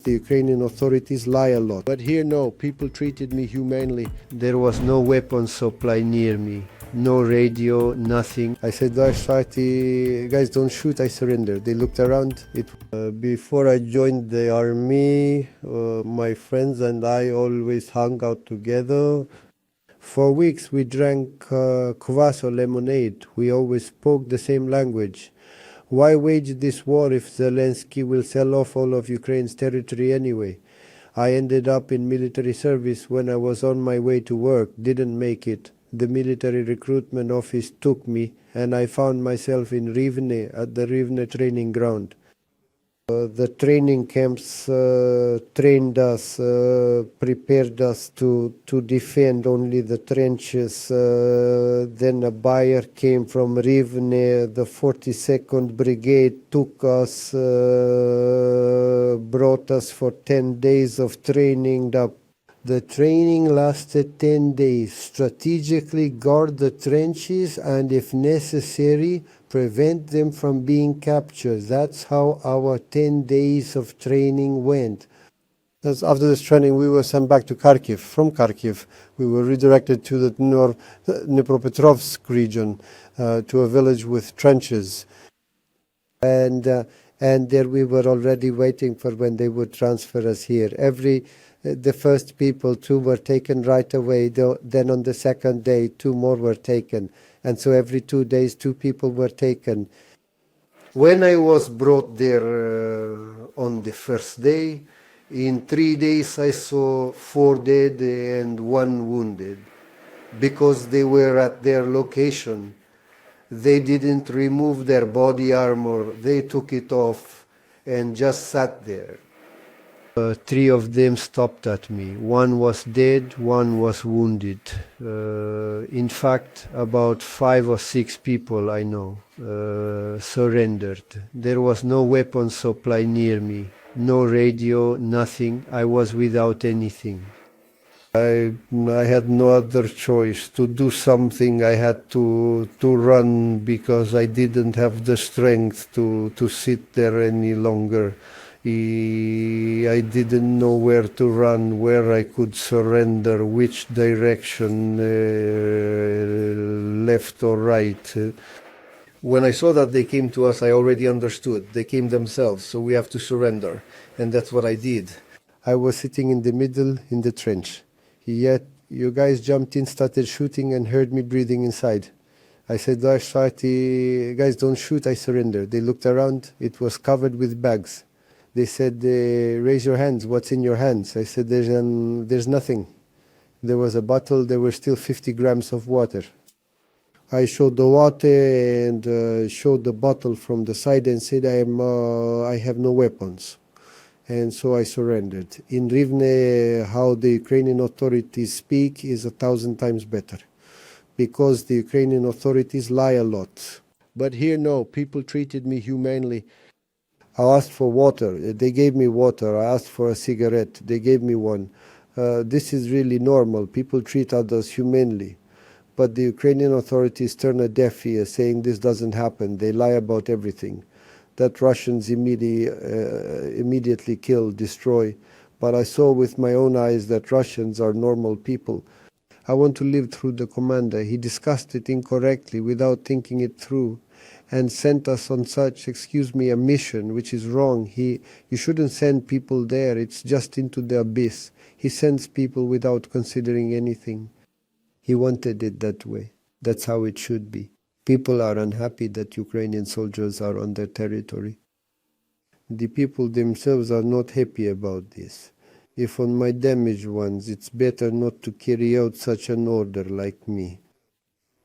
The Ukrainian authorities lie a lot. But here, no, people treated me humanely. There was no weapon supply near me. No radio, nothing. I said, guys, don't shoot, I surrender. They looked around. Before I joined the army, my friends and I always hung out together. For weeks we drank kvass or lemonade. We always spoke the same language. Why wage this war if Zelensky will sell off all of Ukraine's territory anyway? I ended up in military service when I was on my way to work, didn't make it. The military recruitment office took me and I found myself in Rivne at the Rivne training ground. The training camps trained us, prepared us to defend only the trenches. Then a buyer came from Rivne, the 42nd Brigade took us, brought us for 10 days of training. The training lasted 10 days. Strategically guard the trenches and, if necessary, prevent them from being captured. That's how our 10 days of training went. After this training, we were sent back to Kharkiv. From Kharkiv, we were redirected to the Dnipropetrovsk region, to a village with trenches. And there we were already waiting for when they would transfer us here. The first people, 2 were taken right away. Then on the second day, 2 more were taken. And so every 2 days, 2 people were taken. When I was brought there on the first day, in 3 days I saw 4 dead and 1 wounded. Because they were at their location. They didn't remove their body armor. They took it off and just sat there. 3 of them stopped at me. 1 was dead, 1 was wounded. In fact, about 5 or 6 people I know surrendered. There was no weapon supply near me, no radio, nothing. I was without anything. I had no other choice. To do something, I had to run because I didn't have the strength to sit there any longer. I didn't know where to run, where I could surrender, which direction, left or right. When I saw that they came to us, I already understood. They came themselves, so we have to surrender. And that's what I did. I was sitting in the middle in the trench. Yet you guys jumped in, started shooting, and heard me breathing inside. I said, guys, don't shoot, I surrender. They looked around. It was covered with bags. They said, raise your hands, what's in your hands? I said, there's nothing. There was a bottle, there were still 50 grams of water. I showed the water and showed the bottle from the side and said, I have no weapons. And so I surrendered. In Rivne, how the Ukrainian authorities speak is 1,000 times better. Because the Ukrainian authorities lie a lot. But here, no, people treated me humanely. I asked for water. They gave me water. I asked for a cigarette. They gave me one. This is really normal. People treat others humanely. But the Ukrainian authorities turn a deaf ear, saying this doesn't happen. They lie about everything. That Russians immediately kill, destroy. But I saw with my own eyes that Russians are normal people. I want to live through the commander. He discussed it incorrectly without thinking it through, and sent us on such, a mission, which is wrong. You shouldn't send people there. It's just into the abyss. He sends people without considering anything. He wanted it that way. That's how it should be. People are unhappy that Ukrainian soldiers are on their territory. The people themselves are not happy about this. If on my damaged ones, it's better not to carry out such an order like me.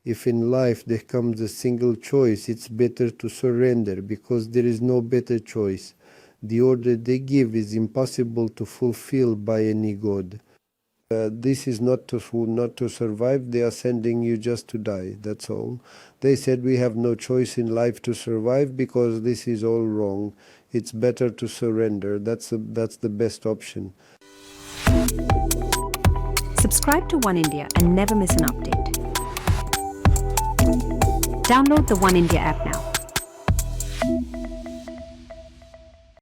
If in life there comes a single choice, it's better to surrender because there is no better choice. The order they give is impossible to fulfill by any god. This is not to survive. They are sending you just to die. That's all. They said we have no choice in life to survive because this is all wrong. It's better to surrender. That's the best option. Subscribe to One India and never miss an update. Download the One India app now.